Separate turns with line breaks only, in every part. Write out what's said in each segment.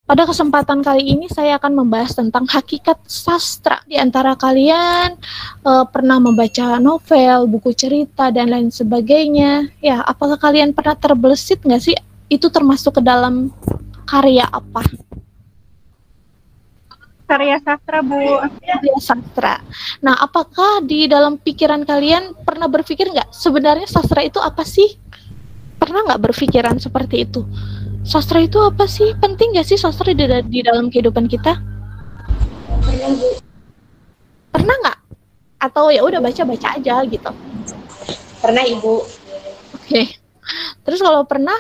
Pada kesempatan kali ini saya akan membahas tentang hakikat sastra. Di antara kalian pernah membaca novel, buku cerita, dan lain sebagainya. Ya, apakah kalian pernah terbesit nggak sih itu termasuk ke dalam karya apa?
Karya sastra, Bu.
Karya sastra. Nah, apakah di dalam pikiran kalian pernah berpikir nggak sebenarnya sastra itu apa sih? Pernah nggak berpikiran seperti itu? Sastra itu apa sih? Penting nggak sih sastra di dalam kehidupan kita? Pernah nggak? Atau ya udah baca-baca aja gitu?
Pernah, Ibu.
Oke. Terus kalau pernah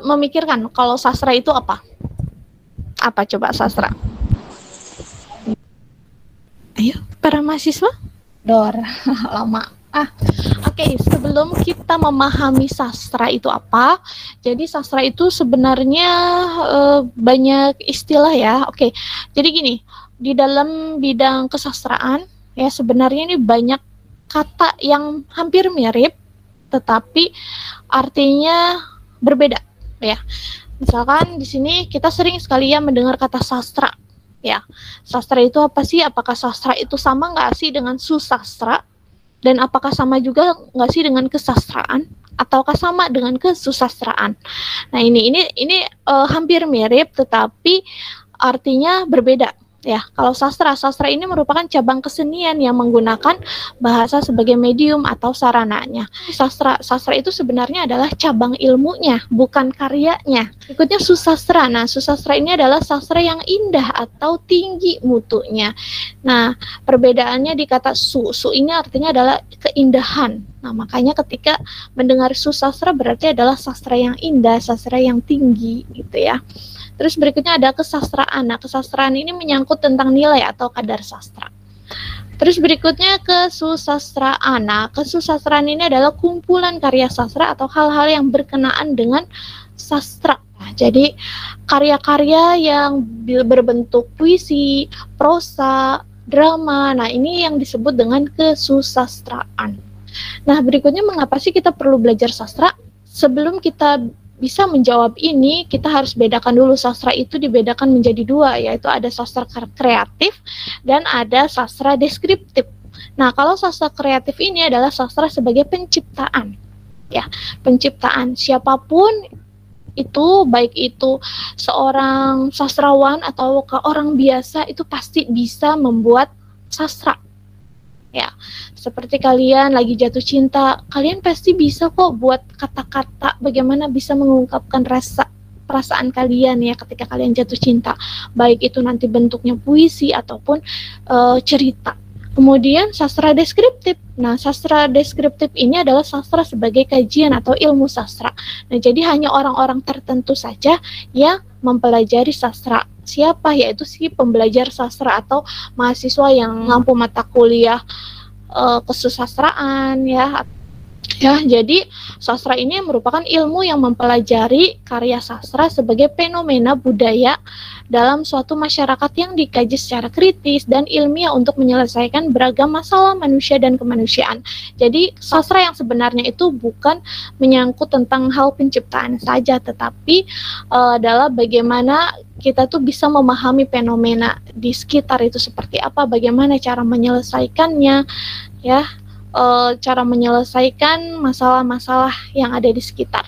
memikirkan kalau sastra itu apa? Apa coba sastra? Ayo, para mahasiswa. Dor, lama. Oke, sebelum kita memahami sastra itu apa, jadi sastra itu sebenarnya banyak istilah ya. Oke, jadi gini, di dalam bidang kesastraan ya sebenarnya ini banyak kata yang hampir mirip, tetapi artinya berbeda ya. Misalkan di sini kita sering sekali ya mendengar kata sastra. Ya, sastra itu apa sih? Apakah sastra itu sama nggak sih dengan susastra? Dan apakah sama juga nggak sih dengan kesastraan? Ataukah sama dengan kesusastraan? Nah ini hampir mirip, tetapi artinya berbeda. Ya, kalau sastra ini merupakan cabang kesenian yang menggunakan bahasa sebagai medium atau sarananya. Sastra itu sebenarnya adalah cabang ilmunya, bukan karyanya. Berikutnya susastra. Nah, susastra ini adalah sastra yang indah atau tinggi mutunya. Nah, perbedaannya di kata su ini artinya adalah keindahan. Nah, makanya ketika mendengar susastra berarti adalah sastra yang indah, sastra yang tinggi gitu ya. Terus berikutnya ada kesastraan. Nah, kesastraan ini menyangkut tentang nilai atau kadar sastra. Terus berikutnya kesusastraan. Nah, kesusastraan ini adalah kumpulan karya sastra atau hal-hal yang berkenaan dengan sastra. Nah, jadi karya-karya yang berbentuk puisi, prosa, drama. Nah, ini yang disebut dengan kesusastraan. Nah, berikutnya mengapa sih kita perlu belajar sastra? Sebelum kita bisa menjawab ini, kita harus bedakan dulu sastra itu dibedakan menjadi dua, yaitu ada sastra kreatif dan ada sastra deskriptif. Nah, kalau sastra kreatif ini adalah sastra sebagai penciptaan. Ya, penciptaan siapapun itu, baik itu seorang sastrawan atau orang biasa, itu pasti bisa membuat sastra. Ya, seperti kalian lagi jatuh cinta, kalian pasti bisa kok buat kata-kata bagaimana bisa mengungkapkan perasaan kalian ya ketika kalian jatuh cinta, baik itu nanti bentuknya puisi ataupun cerita. Kemudian sastra deskriptif. Nah, sastra deskriptif ini adalah sastra sebagai kajian atau ilmu sastra. Nah, jadi hanya orang-orang tertentu saja yang mempelajari sastra. Siapa? Yaitu si pembelajar sastra atau mahasiswa yang mampu mata kuliah kesusastraan ya. Ya, jadi sastra ini merupakan ilmu yang mempelajari karya sastra sebagai fenomena budaya dalam suatu masyarakat yang dikaji secara kritis dan ilmiah untuk menyelesaikan beragam masalah manusia dan kemanusiaan. Jadi sastra yang sebenarnya itu bukan menyangkut tentang hal penciptaan saja, tetapi adalah bagaimana kita tuh bisa memahami fenomena di sekitar itu seperti apa, bagaimana cara menyelesaikannya, ya, cara menyelesaikan masalah-masalah yang ada di sekitar.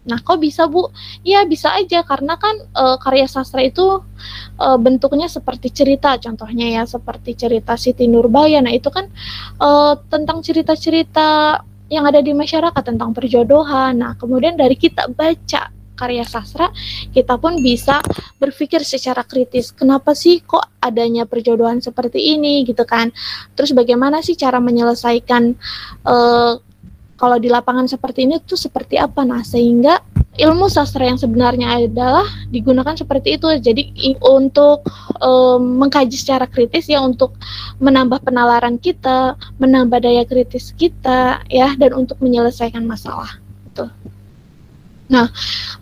Nah, kok bisa, Bu? Ya, bisa aja, karena kan karya sastra itu bentuknya seperti cerita, contohnya ya, seperti cerita Siti Nurbaya. Nah, itu kan tentang cerita-cerita yang ada di masyarakat, tentang perjodohan. Nah, kemudian dari kita baca karya sastra, kita pun bisa berpikir secara kritis, kenapa sih kok adanya perjodohan seperti ini gitu kan. Terus bagaimana sih cara menyelesaikan kalau di lapangan seperti ini tuh seperti apa. Nah, sehingga ilmu sastra yang sebenarnya adalah digunakan seperti itu. Jadi untuk mengkaji secara kritis ya, untuk menambah penalaran kita, menambah daya kritis kita ya, dan untuk menyelesaikan masalah. Gitu. Nah,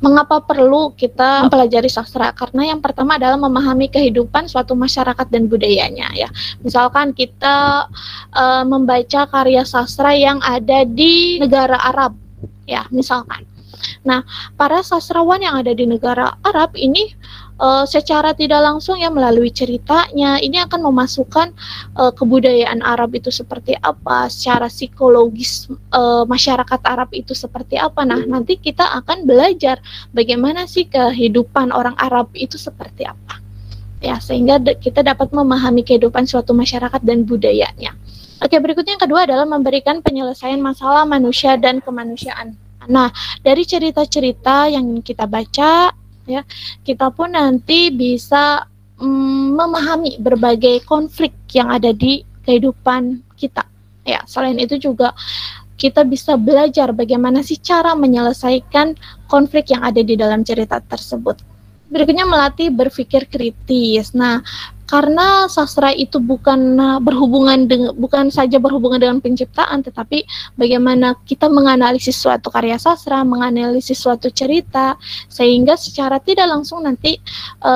mengapa perlu kita mempelajari sastra? Karena yang pertama adalah memahami kehidupan suatu masyarakat dan budayanya ya. Misalkan kita membaca karya sastra yang ada di negara Arab ya, misalkan. Nah, para sastrawan yang ada di negara Arab ini secara tidak langsung ya melalui ceritanya ini akan memasukkan kebudayaan Arab itu seperti apa, secara psikologis masyarakat Arab itu seperti apa. Nah, nanti kita akan belajar bagaimana sih kehidupan orang Arab itu seperti apa. Ya, sehingga kita dapat memahami kehidupan suatu masyarakat dan budayanya. Oke, berikutnya yang kedua adalah memberikan penyelesaian masalah manusia dan kemanusiaan. Nah, dari cerita-cerita yang kita baca, ya, kita pun nanti bisa memahami berbagai konflik yang ada di kehidupan kita. Ya, selain itu juga kita bisa belajar bagaimana sih cara menyelesaikan konflik yang ada di dalam cerita tersebut. Berikutnya melatih berpikir kritis. Nah, karena sastra itu bukan saja berhubungan dengan penciptaan, tetapi bagaimana kita menganalisis suatu karya sastra, menganalisis suatu cerita, sehingga secara tidak langsung nanti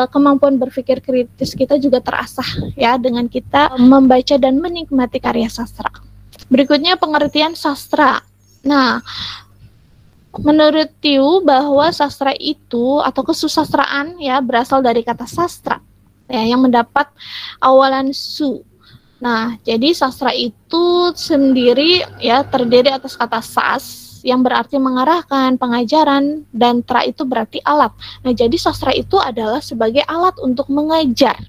kemampuan berpikir kritis kita juga terasah ya dengan kita membaca dan menikmati karya sastra. Berikutnya pengertian sastra. Nah, menurut Tiu bahwa sastra itu atau kesusastraan ya berasal dari kata sastra ya yang mendapat awalan su. Nah, jadi sastra itu sendiri ya terdiri atas kata sas yang berarti mengarahkan, pengajaran, dan tra itu berarti alat. Nah, jadi sastra itu adalah sebagai alat untuk mengajar.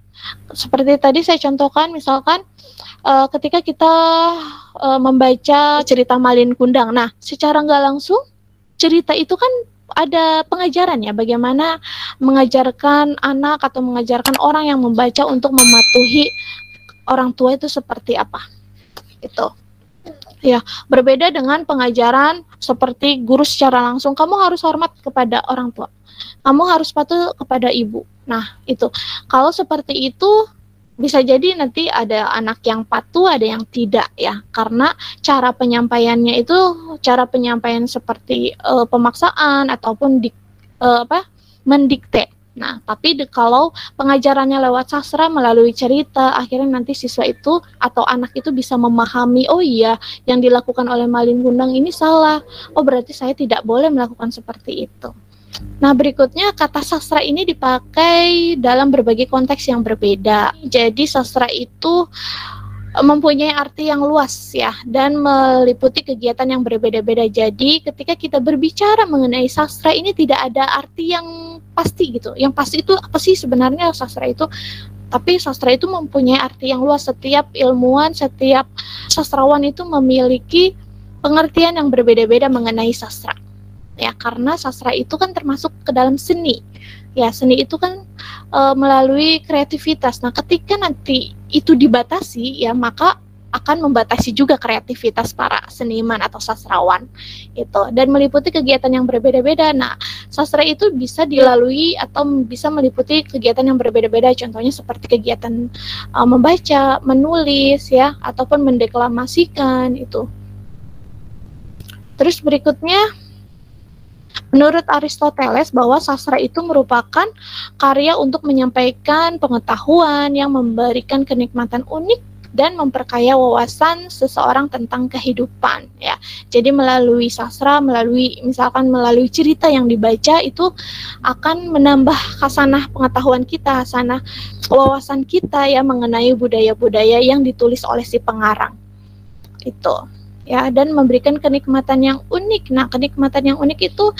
Seperti tadi saya contohkan, misalkan ketika kita membaca cerita Malin Kundang. Nah, secara nggak langsung cerita itu kan ada pengajaran ya, bagaimana mengajarkan anak atau mengajarkan orang yang membaca untuk mematuhi orang tua itu seperti apa. Itu. Ya, berbeda dengan pengajaran seperti guru secara langsung, kamu harus hormat kepada orang tua. Kamu harus patuh kepada ibu. Nah, itu. Kalau seperti itu bisa jadi nanti ada anak yang patuh, ada yang tidak ya, karena cara penyampaiannya itu cara penyampaian seperti pemaksaan ataupun mendikte. Nah, tapi kalau pengajarannya lewat sastra melalui cerita, akhirnya nanti siswa itu atau anak itu bisa memahami, oh iya, yang dilakukan oleh Malin Kundang ini salah. Oh, berarti saya tidak boleh melakukan seperti itu. Nah, berikutnya kata sastra ini dipakai dalam berbagai konteks yang berbeda. Jadi sastra itu mempunyai arti yang luas ya dan meliputi kegiatan yang berbeda-beda. Jadi ketika kita berbicara mengenai sastra ini tidak ada arti yang pasti gitu. Yang pasti itu apa sih sebenarnya sastra itu? Tapi sastra itu mempunyai arti yang luas. Setiap ilmuwan, setiap sastrawan itu memiliki pengertian yang berbeda-beda mengenai sastra. Ya, karena sastra itu kan termasuk ke dalam seni. Ya, seni itu kan melalui kreativitas. Nah, ketika nanti itu dibatasi, ya maka akan membatasi juga kreativitas para seniman atau sastrawan itu dan meliputi kegiatan yang berbeda-beda. Nah, sastra itu bisa dilalui atau bisa meliputi kegiatan yang berbeda-beda. Contohnya seperti kegiatan membaca, menulis, ya, ataupun mendeklamasikan itu. Terus berikutnya, menurut Aristoteles bahwa sastra itu merupakan karya untuk menyampaikan pengetahuan yang memberikan kenikmatan unik dan memperkaya wawasan seseorang tentang kehidupan ya. Jadi melalui sastra, misalkan melalui cerita yang dibaca itu akan menambah khasanah pengetahuan kita, khasanah wawasan kita ya mengenai budaya-budaya yang ditulis oleh si pengarang. Itu. Ya, dan memberikan kenikmatan yang unik. Nah, kenikmatan yang unik itu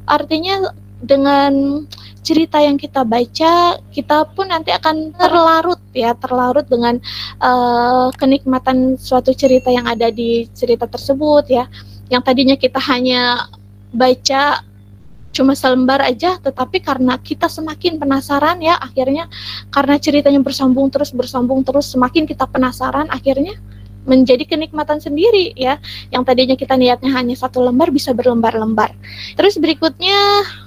artinya dengan cerita yang kita baca, kita pun nanti akan terlarut dengan kenikmatan suatu cerita yang ada di cerita tersebut ya. Yang tadinya kita hanya baca cuma selembar aja, tetapi karena kita semakin penasaran ya, akhirnya karena ceritanya bersambung terus, semakin kita penasaran, akhirnya menjadi kenikmatan sendiri ya. Yang tadinya kita niatnya hanya satu lembar bisa berlembar-lembar. Terus berikutnya,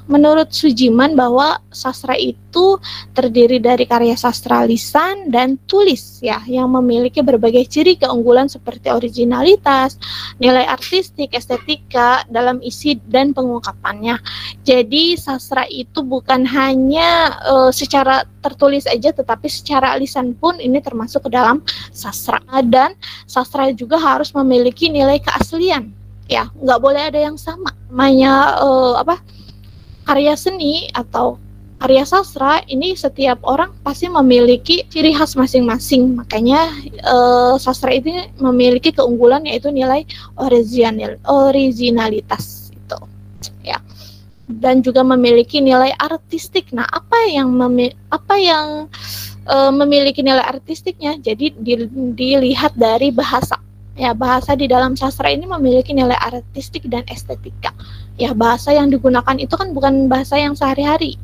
menurut Sujiman bahwa sastra itu terdiri dari karya sastra lisan dan tulis ya, yang memiliki berbagai ciri keunggulan seperti originalitas, nilai artistik, estetika dalam isi dan pengungkapannya. Jadi sastra itu bukan hanya secara tertulis aja, tetapi secara lisan pun ini termasuk ke dalam sastra. Dan sastra juga harus memiliki nilai keaslian Ya, nggak boleh ada yang sama. Namanya karya seni atau karya sastra ini setiap orang pasti memiliki ciri khas masing-masing. Makanya sastra ini memiliki keunggulan yaitu nilai originalitas itu. Ya. Dan juga memiliki nilai artistik. Nah, apa yang memiliki nilai artistiknya? Jadi dilihat dari bahasa. Ya, bahasa di dalam sastra ini memiliki nilai artistik dan estetika. Ya, bahasa yang digunakan itu kan bukan bahasa yang sehari-hari.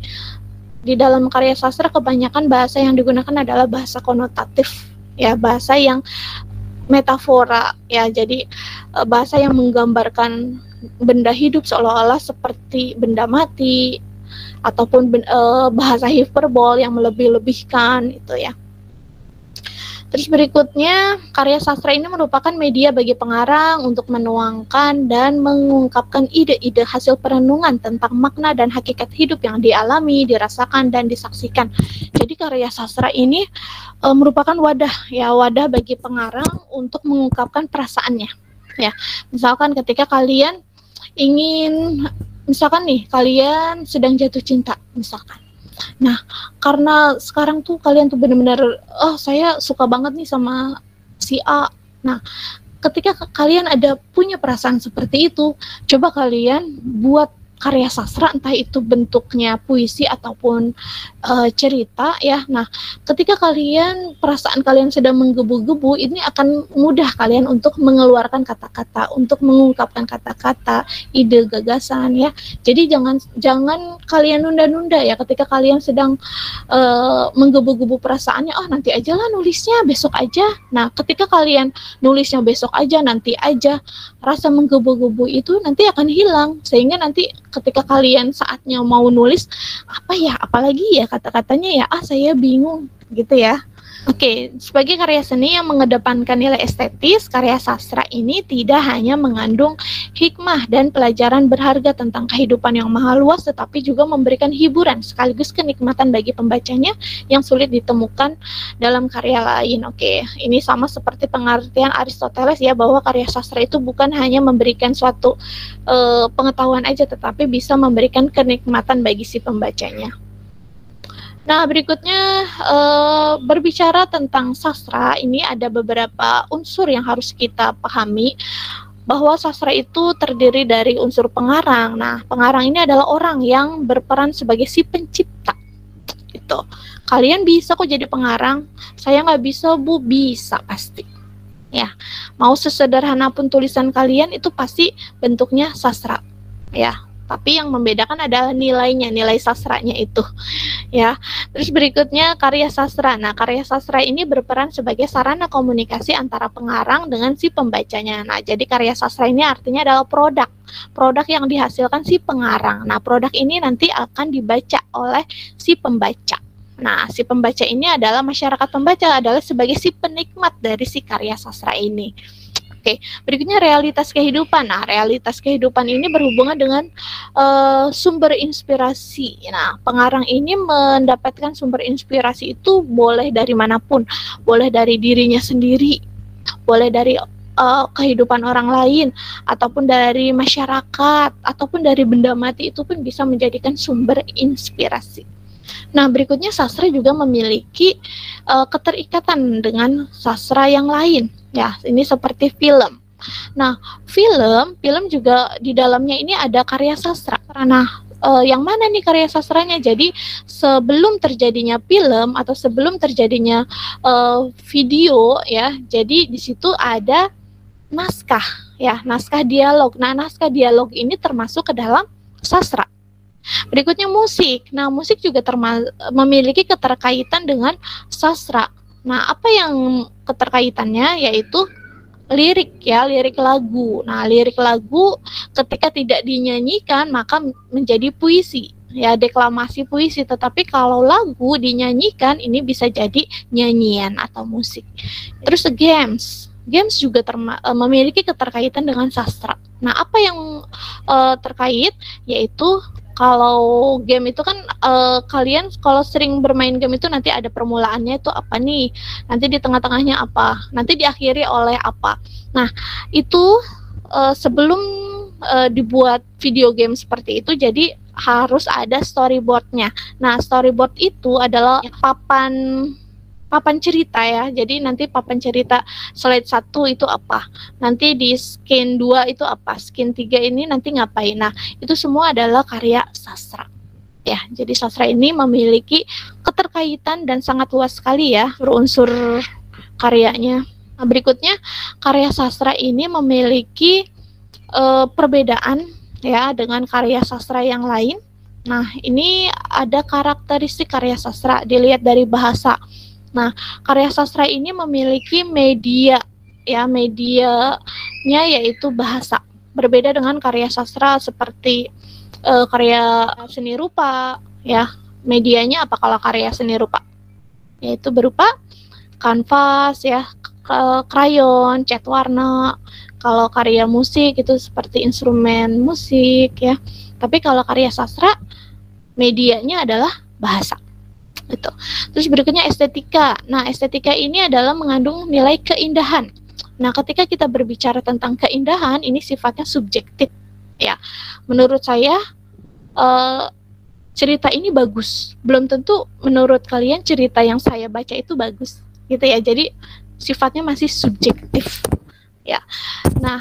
Di dalam karya sastra kebanyakan bahasa yang digunakan adalah bahasa konotatif. Ya, bahasa yang metafora. Ya, jadi bahasa yang menggambarkan benda hidup seolah-olah seperti benda mati, ataupun bahasa hiperbol yang melebih-lebihkan itu ya. Terus berikutnya, karya sastra ini merupakan media bagi pengarang untuk menuangkan dan mengungkapkan ide-ide hasil perenungan tentang makna dan hakikat hidup yang dialami, dirasakan, dan disaksikan. Jadi karya sastra ini merupakan wadah bagi pengarang untuk mengungkapkan perasaannya. Ya, misalkan ketika kalian kalian sedang jatuh cinta, misalkan. Nah, karena sekarang tuh kalian tuh benar-benar, saya suka banget nih sama si A. Nah, ketika kalian ada punya perasaan seperti itu, coba kalian buat karya sastra, entah itu bentuknya puisi ataupun cerita ya. Nah, ketika perasaan kalian sedang menggebu-gebu, ini akan mudah kalian untuk mengeluarkan kata-kata, untuk mengungkapkan kata-kata, ide, gagasan ya. Jadi jangan kalian nunda-nunda ya ketika kalian sedang menggebu-gebu perasaannya, nanti aja lah nulisnya, besok aja. Nah, ketika kalian nulisnya besok aja, nanti aja, rasa menggebu-gebu itu nanti akan hilang, sehingga nanti ketika kalian saatnya mau nulis, apalagi ya kata-katanya ya, saya bingung gitu ya. Oke, sebagai karya seni yang mengedepankan nilai estetis, karya sastra ini tidak hanya mengandung hikmah dan pelajaran berharga tentang kehidupan yang maha luas, tetapi juga memberikan hiburan sekaligus kenikmatan bagi pembacanya yang sulit ditemukan dalam karya lain. Oke, ini sama seperti pengertian Aristoteles ya, bahwa karya sastra itu bukan hanya memberikan suatu pengetahuan aja, tetapi bisa memberikan kenikmatan bagi si pembacanya. Nah, berikutnya berbicara tentang sastra, ini ada beberapa unsur yang harus kita pahami, bahwa sastra itu terdiri dari unsur pengarang. Nah, pengarang ini adalah orang yang berperan sebagai si pencipta. Itu. Kalian bisa kok jadi pengarang, saya nggak bisa, Bu. Bisa pasti. Ya, mau sesederhana pun tulisan kalian itu pasti bentuknya sastra. Ya. Tapi yang membedakan adalah nilainya, nilai sastranya itu. Ya. Terus berikutnya karya sastra. Nah, karya sastra ini berperan sebagai sarana komunikasi antara pengarang dengan si pembacanya. Nah, jadi karya sastra ini artinya adalah produk yang dihasilkan si pengarang. Nah, produk ini nanti akan dibaca oleh si pembaca. Nah, si pembaca ini adalah masyarakat pembaca, adalah sebagai si penikmat dari si karya sastra ini. Oke, berikutnya realitas kehidupan. Nah, realitas kehidupan ini berhubungan dengan sumber inspirasi. Nah, pengarang ini mendapatkan sumber inspirasi itu boleh dari manapun, boleh dari dirinya sendiri, boleh dari kehidupan orang lain, ataupun dari masyarakat, ataupun dari benda mati, itu pun bisa menjadikan sumber inspirasi. Nah, berikutnya sastra juga memiliki keterikatan dengan sastra yang lain. Ya, ini seperti film. Nah, film juga di dalamnya ini ada karya sastra. Nah, yang mana nih karya sastranya? Jadi sebelum terjadinya film atau sebelum terjadinya video ya, jadi di situ ada naskah ya, naskah dialog. Nah, naskah dialog ini termasuk ke dalam sastra. Berikutnya musik. Nah, musik juga memiliki keterkaitan dengan sastra. Nah, apa yang keterkaitannya? Yaitu lirik ya, lirik lagu. Nah, lirik lagu ketika tidak dinyanyikan maka menjadi puisi. Ya, deklamasi puisi. Tetapi kalau lagu dinyanyikan, ini bisa jadi nyanyian atau musik. Terus games juga memiliki keterkaitan dengan sastra. Nah, apa yang terkait? Yaitu kalau game itu kan kalian kalau sering bermain game itu nanti ada permulaannya itu apa nih, nanti di tengah-tengahnya apa, nanti diakhiri oleh apa. Nah, itu sebelum dibuat video game seperti itu, jadi harus ada storyboardnya. Nah, storyboard itu adalah papan cerita ya. Jadi nanti papan cerita slide 1 itu apa, nanti di scan 2 itu apa, scan 3 ini nanti ngapain. Nah, itu semua adalah karya sastra. Ya, jadi sastra ini memiliki keterkaitan dan sangat luas sekali ya berunsur karyanya. Nah, berikutnya karya sastra ini memiliki perbedaan ya dengan karya sastra yang lain. Nah, ini ada karakteristik karya sastra dilihat dari bahasa. Nah, karya sastra ini memiliki media ya, medianya yaitu bahasa. Berbeda dengan karya sastra seperti karya seni rupa ya. Medianya apa kalau karya seni rupa? Yaitu berupa kanvas ya, krayon, cat warna. Kalau karya musik itu seperti instrumen musik ya. Tapi kalau karya sastra medianya adalah bahasa. Gitu. Terus berikutnya estetika. Nah, estetika ini adalah mengandung nilai keindahan. Nah, ketika kita berbicara tentang keindahan, ini sifatnya subjektif ya. Menurut saya cerita ini bagus. Belum tentu menurut kalian cerita yang saya baca itu bagus. Gitu ya. Jadi sifatnya masih subjektif. Ya. Nah,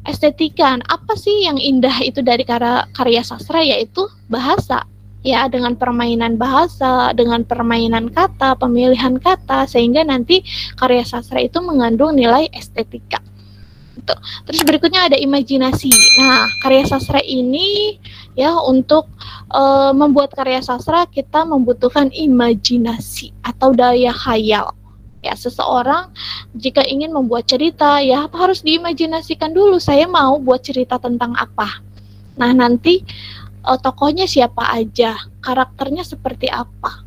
estetika, apa sih yang indah itu dari karya sastra? Yaitu bahasa. Ya, dengan permainan bahasa, dengan permainan kata, pemilihan kata, sehingga nanti karya sastra itu mengandung nilai estetika. Gitu. Terus berikutnya ada imajinasi. Nah, karya sastra ini ya, untuk membuat karya sastra kita membutuhkan imajinasi atau daya khayal. Ya, seseorang jika ingin membuat cerita ya harus diimajinasikan dulu, saya mau buat cerita tentang apa. Nah, nanti tokohnya siapa aja, karakternya seperti apa.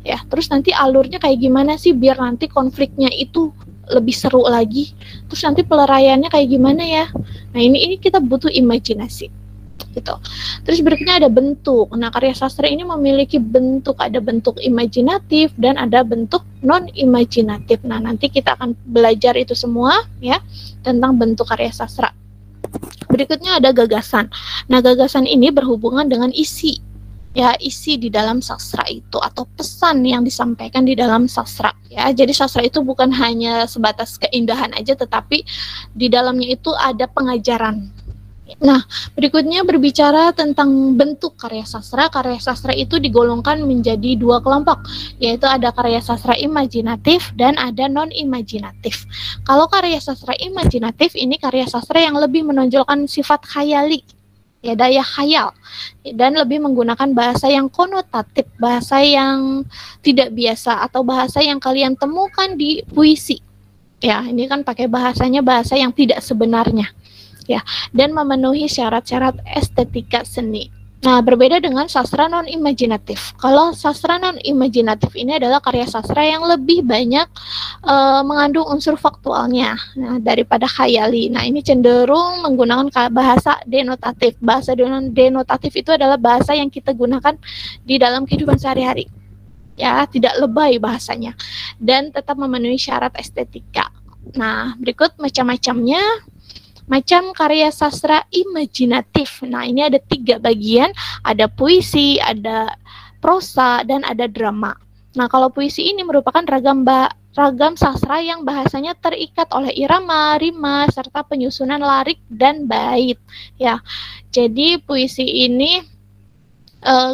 Ya, terus nanti alurnya kayak gimana sih biar nanti konfliknya itu lebih seru lagi. Terus nanti peleraiannya kayak gimana ya. Nah, ini kita butuh imajinasi. Gitu. Terus berikutnya ada bentuk. Nah, karya sastra ini memiliki bentuk, ada bentuk imajinatif dan ada bentuk non-imajinatif. Nah, nanti kita akan belajar itu semua ya tentang bentuk karya sastra. Berikutnya ada gagasan. Nah, gagasan ini berhubungan dengan isi. Ya, isi di dalam sastra itu atau pesan yang disampaikan di dalam sastra. Ya, jadi sastra itu bukan hanya sebatas keindahan aja, tetapi di dalamnya itu ada pengajaran. Nah, berikutnya berbicara tentang bentuk karya sastra. Karya sastra itu digolongkan menjadi 2 kelompok, yaitu ada karya sastra imajinatif dan ada non-imajinatif. Kalau karya sastra imajinatif ini karya sastra yang lebih menonjolkan sifat khayali, ya, daya khayal, dan lebih menggunakan bahasa yang konotatif, bahasa yang tidak biasa atau bahasa yang kalian temukan di puisi. Ya, ini kan pakai bahasanya bahasa yang tidak sebenarnya. Ya, dan memenuhi syarat-syarat estetika seni. Nah, berbeda dengan sastra non-imajinatif. Kalau sastra non-imajinatif ini adalah karya sastra yang lebih banyak mengandung unsur faktualnya daripada khayali. Nah, ini cenderung menggunakan bahasa denotatif. Bahasa denotatif itu adalah bahasa yang kita gunakan di dalam kehidupan sehari-hari. Ya, tidak lebay bahasanya dan tetap memenuhi syarat estetika. Nah, berikut macam-macamnya. Macam karya sastra imajinatif. Nah, ini ada 3 bagian, ada puisi, ada prosa, dan ada drama. Nah, kalau puisi ini merupakan ragam sastra yang bahasanya terikat oleh irama, rima, serta penyusunan lirik dan bait. Ya, jadi puisi ini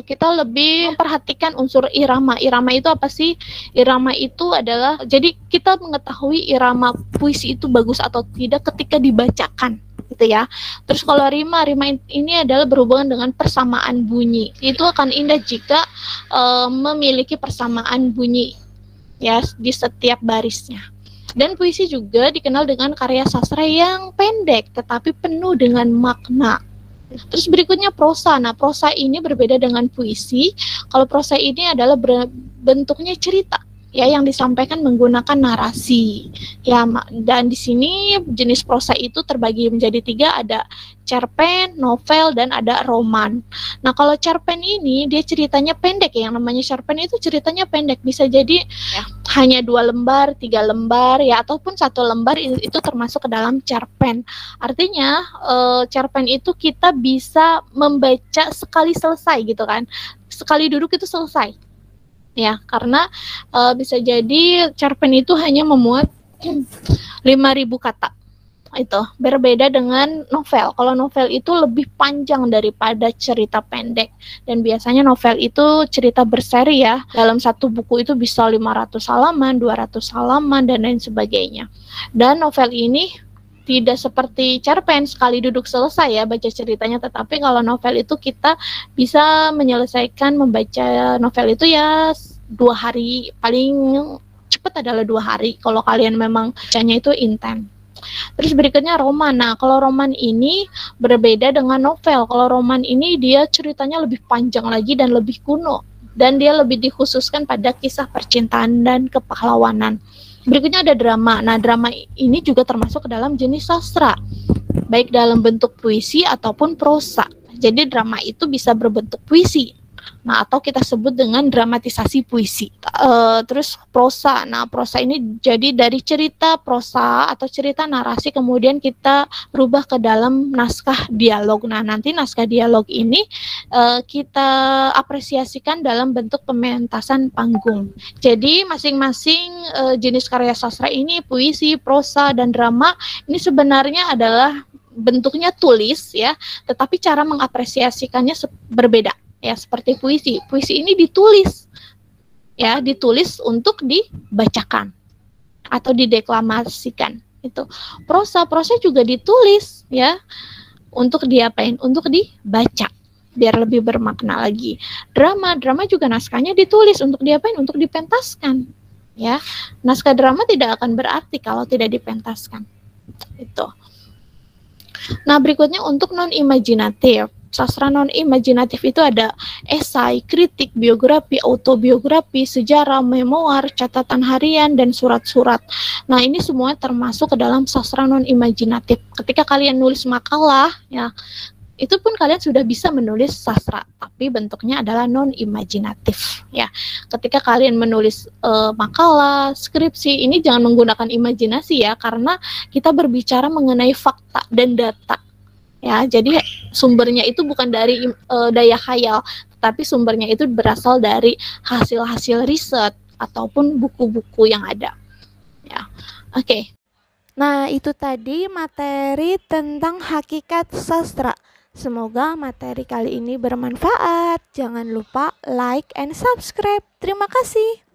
kita lebih memperhatikan unsur irama. Irama itu apa sih? Irama itu adalah, jadi kita mengetahui irama puisi itu bagus atau tidak ketika dibacakan, gitu ya. Terus kalau rima ini adalah berhubungan dengan persamaan bunyi. Itu akan indah jika memiliki persamaan bunyi ya di setiap barisnya. Dan puisi juga dikenal dengan karya sastra yang pendek tetapi penuh dengan makna. Terus berikutnya prosa. Nah, prosa ini berbeda dengan puisi. Kalau prosa ini adalah bentuknya cerita. ya yang disampaikan menggunakan narasi. Ya, dan di sini jenis prosa itu terbagi menjadi 3, ada cerpen, novel, dan ada roman. Nah, kalau cerpen ini dia ceritanya pendek ya, yang namanya cerpen itu ceritanya pendek, bisa jadi hanya 2 lembar, 3 lembar ya, ataupun 1 lembar itu termasuk ke dalam cerpen. Artinya cerpen itu kita bisa membaca sekali selesai gitu kan, sekali duduk itu selesai. Ya, karena bisa jadi cerpen itu hanya memuat 5.000 kata. Itu berbeda dengan novel. Kalau novel itu lebih panjang daripada cerita pendek, dan biasanya novel itu cerita berseri ya. Dalam satu buku itu bisa 500 halaman, 200 halaman, dan lain sebagainya. Dan novel ini tidak seperti cerpen sekali duduk selesai ya baca ceritanya, tetapi kalau novel itu kita bisa menyelesaikan membaca novel itu ya 2 hari, paling cepat adalah 2 hari kalau kalian memang bacanya itu intens. Terus berikutnya roman. Nah, kalau roman ini berbeda dengan novel. Kalau roman ini dia ceritanya lebih panjang lagi dan lebih kuno, dan dia lebih dikhususkan pada kisah percintaan dan kepahlawanan. Berikutnya ada drama. Nah, drama ini juga termasuk ke dalam jenis sastra, baik dalam bentuk puisi ataupun prosa. Jadi drama itu bisa berbentuk puisi. Nah, atau kita sebut dengan dramatisasi puisi. Terus prosa. Nah, prosa ini jadi dari cerita prosa atau cerita narasi kemudian kita rubah ke dalam naskah dialog. Nah, nanti naskah dialog ini kita apresiasikan dalam bentuk pementasan panggung. Jadi masing-masing jenis karya sastra ini, puisi, prosa, dan drama, ini sebenarnya adalah bentuknya tulis ya, tetapi cara mengapresiasikannya berbeda. Ya, seperti puisi. Puisi ini ditulis. Ya, ditulis untuk dibacakan atau dideklamasikan. Itu. Prosa juga ditulis ya, untuk diapain? Untuk dibaca biar lebih bermakna lagi. Drama juga naskahnya ditulis untuk diapain? Untuk dipentaskan. Ya. Naskah drama tidak akan berarti kalau tidak dipentaskan. Itu. Nah, berikutnya untuk non-imajinatif. Sastra non-imajinatif itu ada esai, kritik, biografi, autobiografi, sejarah, memoir, catatan harian, dan surat-surat. Nah, ini semua termasuk ke dalam sastra non-imajinatif. Ketika kalian nulis makalah, ya, itu pun kalian sudah bisa menulis sastra, tapi bentuknya adalah non-imajinatif. Ya, ketika kalian menulis makalah, skripsi, ini jangan menggunakan imajinasi ya, karena kita berbicara mengenai fakta dan data. Ya, jadi sumbernya itu bukan dari daya khayal, tapi sumbernya itu berasal dari hasil-hasil riset ataupun buku-buku yang ada. Ya, oke. Nah, itu tadi materi tentang hakikat sastra. Semoga materi kali ini bermanfaat. Jangan lupa like and subscribe. Terima kasih.